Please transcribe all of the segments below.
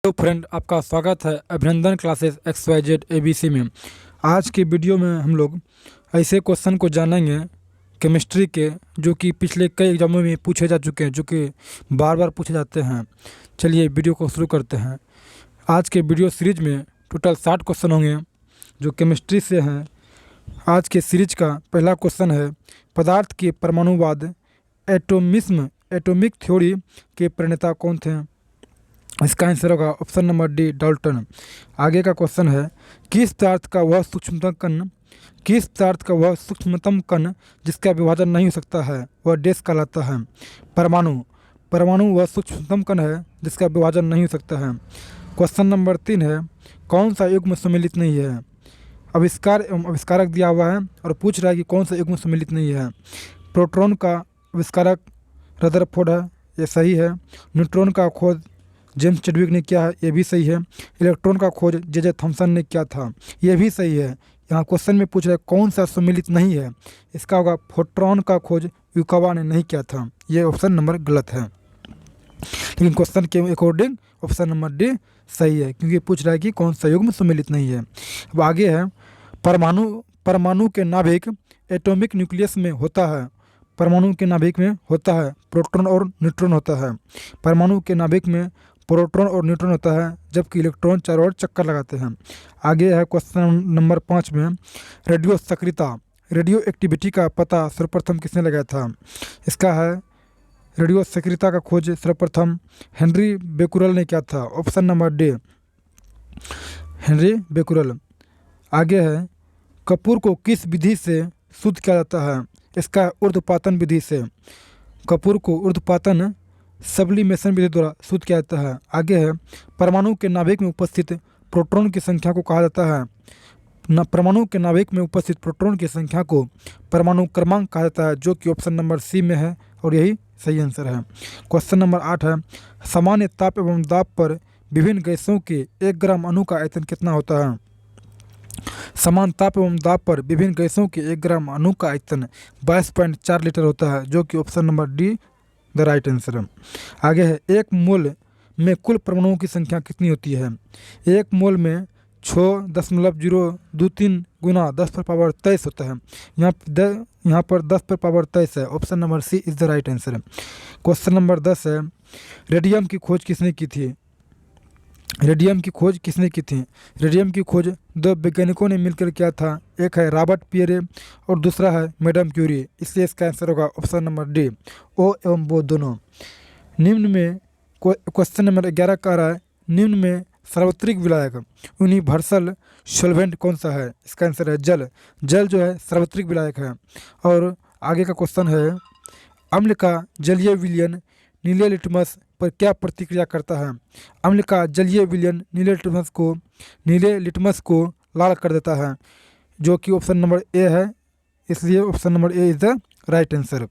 Hello friend, आपका स्वागत है अभिनंदन क्लासेस XYZ ABC में। आज के वीडियो में हम लोग ऐसे क्वेश्चन को जानेंगे केमिस्ट्री के, जो कि पिछले कई एग्जामों में पूछे जा चुके हैं, जो कि बार बार पूछे जाते हैं। चलिए वीडियो को शुरू करते हैं। आज के वीडियो सीरीज में टोटल 60 क्वेश्चन होंगे जो केमिस्ट्री से हैं। आज के सीरीज का पहला क्वेश्चन है, पदार्थ के परमाणुवाद एटॉमिक थ्योरी के प्रणेता कौन थे? इसका आंसर होगा ऑप्शन नंबर डी, डाल्टन। आगे का क्वेश्चन है, किस पदार्थ का वह सूक्ष्मतम कण जिसका विभाजन नहीं हो सकता है वह डैश कहलाता है? परमाणु वह सूक्ष्मतम कण है जिसका विभाजन नहीं हो सकता है। क्वेश्चन नंबर 3 है, कौन सा युग्म सम्मिलित नहीं है? आविष्कार एवं आविष्कारक दिया हुआ है और पूछ रहा है कि कौन सा युग्म सम्मिलित नहीं है। प्रोटॉन का आविष्कारक रदरफोर्ड है, ये सही है। न्यूट्रॉन का खोज जेम्स चैडविक ने किया है, ये भी सही है। इलेक्ट्रॉन का खोज जे थॉमसन ने किया था, ये भी सही है। यहाँ क्वेश्चन में पूछ रहे कौन सा सम्मिलित नहीं है, इसका होगा फोटॉन का खोज युकावा ने नहीं किया था, ये ऑप्शन नंबर गलत है। लेकिन क्वेश्चन के अकॉर्डिंग ऑप्शन नंबर डी सही है, क्योंकि पूछ रहा है कि कौन सा युग्म सम्मिलित नहीं है। अब आगे है, परमाणु के नाभिक एटॉमिक न्यूक्लियस में होता है। परमाणु के नाभिक में होता है प्रोटॉन और न्यूट्रॉन होता है। परमाणु के नाभिक में प्रोटॉन और न्यूट्रॉन होता है, जबकि इलेक्ट्रॉन चारों ओर चक्कर लगाते हैं। आगे है क्वेश्चन नंबर 5 में, रेडियो एक्टिविटी का पता सर्वप्रथम किसने लगाया था? इसका है रेडियो सक्रियता का खोज सर्वप्रथम हेनरी बेकुरल ने किया था, option number D, Henry Becquerel. आगे है, कपूर को किस विधि से शुद्ध किया जाता है? इसका ऊर्ध्वपातन विधि से। कपूर को ऊर्ध्वपातन सब्लिमेशन विधि द्वारा शुद्ध किया जाता है। आगे है, परमाणु के नाभिक में उपस्थित प्रोटॉन की संख्या को कहा जाता है। परमाणु के नाभिक में उपस्थित प्रोटॉन की संख्या को परमाणु क्रमांक कहा जाता है, जो कि ऑप्शन नंबर सी में है और यही सही आंसर है। क्वेश्चन नंबर 8 है, सामान्य ताप एवं दाब पर विभिन्न गैसों के 1 ग्राम अणु का आयतन कितना होता है? समान ताप एवं दाब पर विभिन्न गैसों के 1 ग्राम अणु का आयतन 22.4 लीटर होता है, जो कि option number D the right answer है। आगे है, 1 मोल में कुल परमाणुओं की संख्या कितनी होती है? 1 मोल में 6.023 गुना 10⁻23 होता है। यहाँ पर 10⁻23 है, option number C is the right answer है। क्वेश्चन नंबर 10 है, रेडियम की खोज किसने की थी? रेडियम की खोज 2 वैज्ञानिकों ने मिलकर किया था, एक है रॉबर्ट पियरे और दूसरा है मैडम क्यूरी, इसलिए इसका आंसर होगा ऑप्शन नंबर डी, ओ एवं वो दोनों। निम्न में क्वेश्चन नंबर 11 कह रहा है, निम्न में सार्वत्रिक विलायक यूनिवर्सल सॉल्वेंट कौन सा है? इसका आंसर है जल जो है सार्वत्रिक विलायक है। और आगे का क्वेश्चन है, अम्ल का जलीय विलयन नीले लिटमस पर क्या प्रतिक्रिया करता है? अम्ल का जलीय विलयन नीले लिटमस को लाल कर देता है, जो कि ऑप्शन नंबर ए है, इसलिए option number A is the right answer.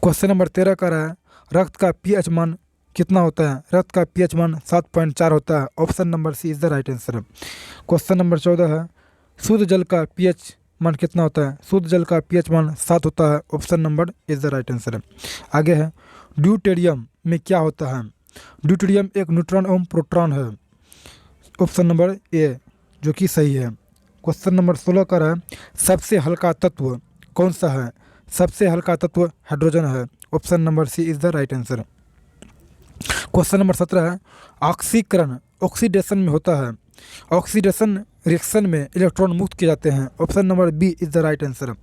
Question number 13 का रहा है, रक्त का पीएच मान कितना होता है? रक्त का पीएच मान 7.4 होता है, option number C is the right answer. Question number 14 है, शुद्ध जल का पीएच मान कितना होता है? शुद्ध जल का पीएच मान 7 होता है, option number is the right answer. आगे है, ड्यूटेरियम में क्या होता है? ड्यूटेरियम एक न्यूट्रॉन एवं प्रोटॉन है, ऑप्शन नंबर ए, जो कि सही है। क्वेश्चन नंबर 16 का है, सबसे हल्का तत्व कौन सा है? सबसे हल्का तत्व हाइड्रोजन है, option number C is the right answer. Question number 17 है, ऑक्सीकरण ऑक्सीडेशन में होता है, ऑक्सीडेशन रिएक्शन में इलेक्ट्रॉन मुक्त किए जाते हैं, option number B is the right answer.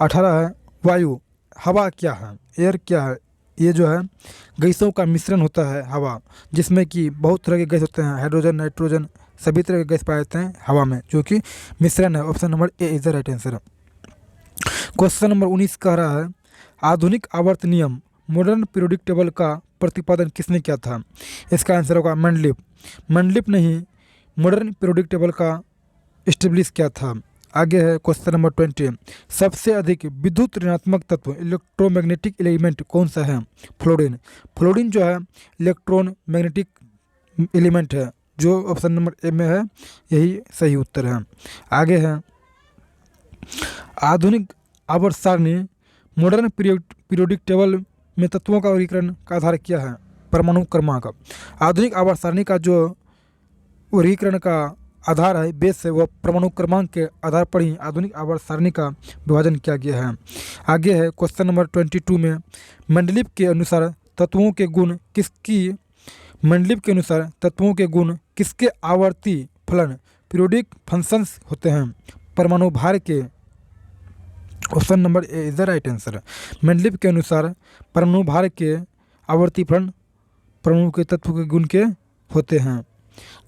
18 है, वायु हवा क्या है? एयर क्या है? ये जो है गैसों का मिश्रण होता है हवा, जिसमें कि बहुत तरह के गैस होते हैं, हाइड्रोजन, नाइट्रोजन, सभी तरह के गैस पाए जाते हैं हवा में, जो कि मिश्रण है, option number A is the right answer. Question number 19 कह रहा है, आधुनिक आवर्त नियम मॉडर्न पीरियोडिक टेबल का प्रतिपादन किसने किया था? इसका आंसर होगा मेंडलीफ ने ही मॉडर्न पीरियोडिक टेबल का इस्टेब्लिश किया था। आगे है क्वेश्चन नंबर 20, सबसे अधिक विद्युत ऋणात्मक तत्व इलेक्ट्रोमैग्नेटिक एलिमेंट कौन सा है? फ्लोरीन जो है इलेक्ट्रॉन मैग्नेटिक एलिमेंट है, जो ऑप्शन नंबर ए में है, यही सही उत्तर है। आगे है, आधुनिक आवर्त सारणी मॉडर्न पीरियोडिक टेबल में तत्वों का वर्गीकरण का आधार क्या है? परमाणु क्रमांक। आधुनिक आवर्त सारणी का जो वर्गीकरण का आधार है, बेस है, वह परमाणु क्रमांक के आधार पर ही आधुनिक आवर्त सारणी का विभाजन किया गया है। आगे है क्वेश्चन नंबर 22 में मेंडलीव के अनुसार तत्वों के गुण किसके आवर्ती फलन पीरियोडिक फंक्शंस होते हैं? परमाणु भार के। Option number A is the right answer. Mendeleev के अनुसार परमाणु भार के आवर्ती फलन परमाणु के तत्व के गुण के होते हैं।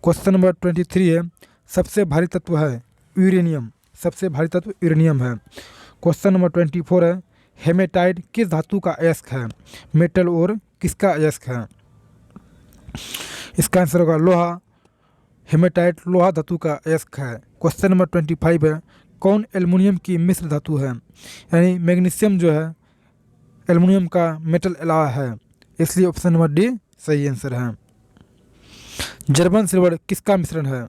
क्वेश्चन नंबर 23 है सबसे भारी तत्व है यूरेनियम। सबसे भारी तत्व यूरेनियम है। क्वेश्चन नंबर 24 है हेमेटाइट किस धातु का अयस्क है? मेटल और किसका अयस्क है? इसका आंसर होगा लोहा। हेमेटाइट लोहा धातु का अयस्क है। क्वेश्चन नंबर 25 है कौन एल्युमिनियम की मिश्र धातु है? यानी मैग्नीशियम जो है एल्युमिनियम का मेटल एलॉय है, इसलिए ऑप्शन नंबर डी सही आंसर है। जर्मन सिल्वर किसका मिश्रण है?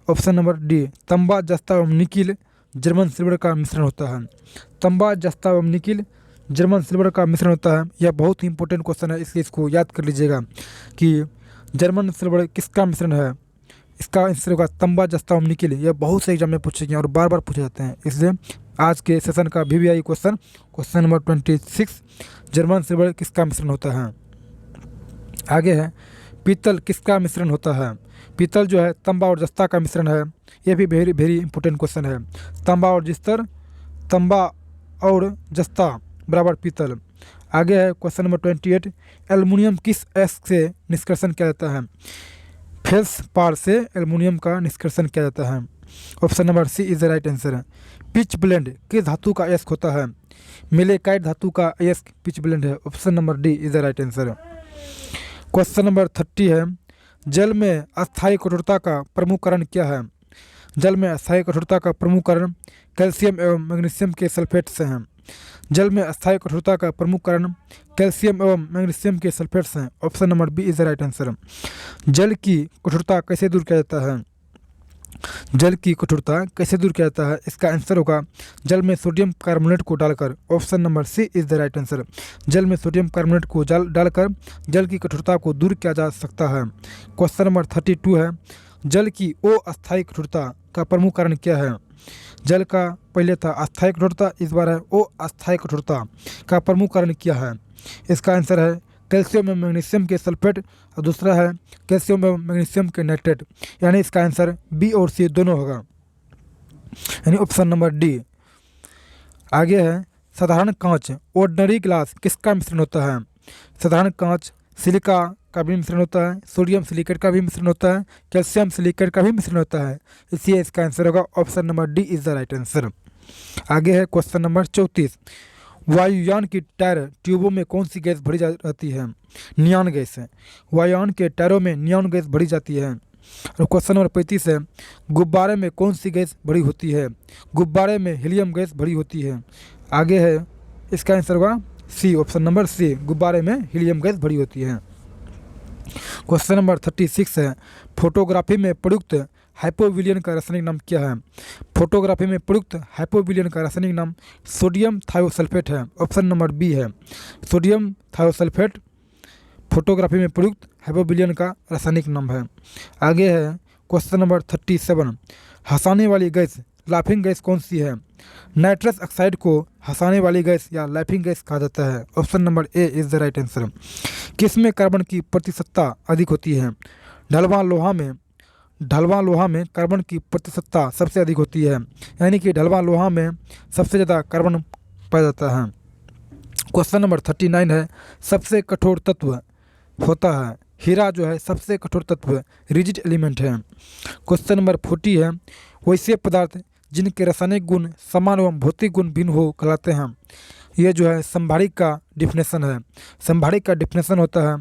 ऑप्शन नंबर डी तांबा जस्ता एवं निकिल जर्मन सिल्वर का मिश्रण होता है। तांबा जस्ता एवं निकिल जर्मन सिल्वर का मिश्रण होता है। यह बहुत ही इंपॉर्टेंट क्वेश्चन है, इसलिए इसको याद कर लीजिएगा कि जर्मन सिल्वर किसका मिश्रण है। इसका आंसर होगा तांबा जस्ता एवं निकिल। यह बहुत से एग्जाम में पूछे गए और बार बार पूछे जाते हैं, इसलिए आज के सेशन का VVI question number 26 German silver किसका मिश्रण होता है। आगे है पीतल किसका मिश्रण होता है? पीतल जो है तांबा और जस्ता का मिश्रण है। यह भी वेरी वेरी इंपॉर्टेंट क्वेश्चन है। तांबा और जस्ता बराबर पीतल। आगे है क्वेश्चन नंबर 28 एल्युमिनियम किस अयस्क से निष्कर्षण किया जाता है? फेल्सपार से एल्युमिनियम का निष्कर्षण किया जाता है। Option number C is the right answer. Pitchblende किस धातु का अयस्क होता है? मिलेकाइट धातु का अयस्क पिच ब्लेंड है। Option number D is the right answer. Question number 30 है जल में अस्थायी कठोरता का प्रमुख कारण क्या है? जल में अस्थायी कठोरता का प्रमुख कारण कैल्शियम एवं मैग्नीशियम के सल्फेट से हैं। जल में अस्थायी कठोरता का प्रमुख कारण कैल्शियम एवं मैग्नीशियम के सल्फेट्स हैं। Option number B is the right answer. जल की कठोरता कैसे दूर किया जाता है? जल की कठोरता कैसे दूर किया जाता है? इसका आंसर होगा जल में सोडियम कार्बोनेट को डालकर। Option number C is the right answer. जल में सोडियम कार्बोनेट को डालकर जल की कठोरता को दूर किया जा सकता है। क्वेश्चन नंबर 32 है जल की अस्थायी कठोरता का प्रमुख कारण क्या है? जल का पहले था अस्थायी कठोरता, इस बार है अस्थायी कठोरता का प्रमुख कारण क्या है? इसका आंसर है कैल्शियम एवं मैग्नीशियम के सल्फेट और दूसरा है कैल्शियम एवं मैग्नीशियम के नाइट्रेट। यानी इसका आंसर बी और सी दोनों होगा, यानी ऑप्शन नंबर डी। आगे है साधारण कांच ऑर्डिनरी ग्लास किसका मिश्रण होता है? साधारण कांच सिलिका का भी मिश्रण होता है, सोडियम सिलिकेट का भी मिश्रण होता है, कैल्शियम सिलिकेट का भी मिश्रण होता है, इसलिए इसका आंसर होगा option number D is the right answer. आगे है क्वेश्चन नंबर 34 वायुयान की टायर ट्यूबों में कौन सी गैस भरी जाती है? नियॉन गैस है। वायुयान के टायरों में नियॉन गैस भरी जाती है। और क्वेश्चन नंबर 35 है गुब्बारे में कौन सी गैस भरी होती है? गुब्बारे में हीलियम गैस भरी होती है। आगे है इसका आंसर होगा सी, ऑप्शन नंबर सी, गुब्बारे में हीलियम गैस भरी होती है। क्वेश्चन नंबर 36 है फोटोग्राफी में प्रयुक्त हाइपोविलियन का रासायनिक नाम क्या है? फोटोग्राफी में प्रयुक्त हाइपोविलियन का रासायनिक नाम सोडियम थायोसल्फेट है। ऑप्शन नंबर बी है सोडियम थायोसल्फेट फोटोग्राफी में प्रयुक्त हाइपोविलियन का रासायनिक नाम है। आगे है क्वेश्चन नंबर 37 हंसाने वाली गैस लाफिंग गैस कौन सी है? नाइट्रस ऑक्साइड को हंसाने वाली गैस या लाफिंग गैस कहा जाता है। Option number A is the right answer. किसमें कार्बन की प्रतिशतता अधिक होती है? ढलवां लोहा में कार्बन की प्रतिशतता सबसे अधिक होती है, यानी कि ढलवां लोहा में सबसे ज़्यादा कार्बन पाया जाता है। क्वेश्चन नंबर 39 है सबसे कठोर तत्व होता है? हीरा जो है सबसे कठोर तत्व रिजिड एलिमेंट है। क्वेश्चन नंबर 40 है वैसे पदार्थ जिनके रासायनिक गुण समान एवं भौतिक गुण भिन्न हो कहलाते हैं। ये जो है संभारिक का डिफिनेशन है। संभारिक का डिफिनेशन होता है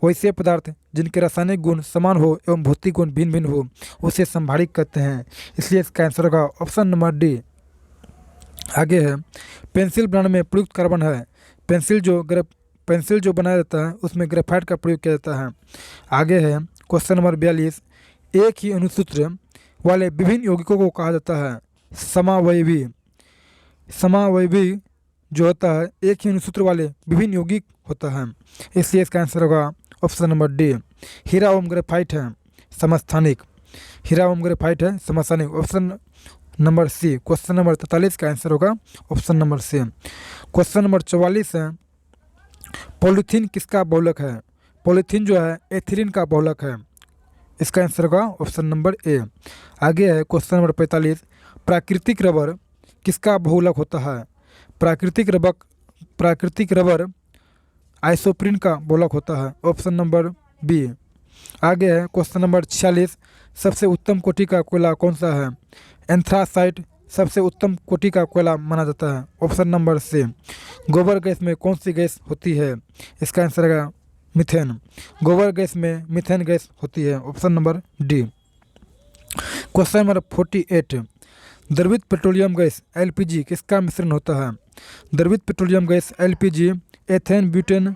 वैसे पदार्थ जिनके रासायनिक गुण समान हो एवं भौतिक गुण भिन्न भिन्न हो उसे संभारिक कहते हैं, इसलिए इसका आंसर होगा ऑप्शन नंबर डी। आगे है पेंसिल बनाने में प्रयुक्त कार्बन है। पेंसिल जो बनाया जाता है उसमें ग्रेफाइट का प्रयोग किया जाता है। आगे है क्वेश्चन नंबर 42 एक ही अनुसूत्र वाले विभिन्न यौगिकों को कहा जाता है समावयवी। समावयवी जो होता है एक ही अनुसूत्र वाले विभिन्न यौगिक होता है, इसलिए इसका आंसर होगा ऑप्शन नंबर डी। हीरा एवं ग्रेफाइट है समस्थानिक, हीरा एवं ग्रेफाइट है समस्थानिक, option number C. Question number 43 का आंसर होगा option number C. Question number 44 है, पॉलीथीन किसका बहुलक है? पॉलीथीन जो है एथिलीन का बहुलक है, इसका आंसर होगा ऑप्शन नंबर ए। आगे है क्वेश्चन नंबर 45, प्राकृतिक रबर किसका बहुलक होता है? प्राकृतिक रबर आइसोप्रीन का बहुलक होता है, ऑप्शन नंबर बी। आगे है क्वेश्चन नंबर 46, सबसे उत्तम कोटि का कोयला कौन सा है? एंथ्रासाइट सबसे उत्तम कोटि का कोयला माना जाता है, ऑप्शन नंबर सी। गोबर गैस में कौन सी गैस होती है? इसका आंसर है मीथेन, गोबर गैस में मीथेन गैस होती है, option number D. Question number 48, द्रवित पेट्रोलियम गैस एलपीजी किसका मिश्रण होता है? द्रवित petroleum gas LPG ethane, butane,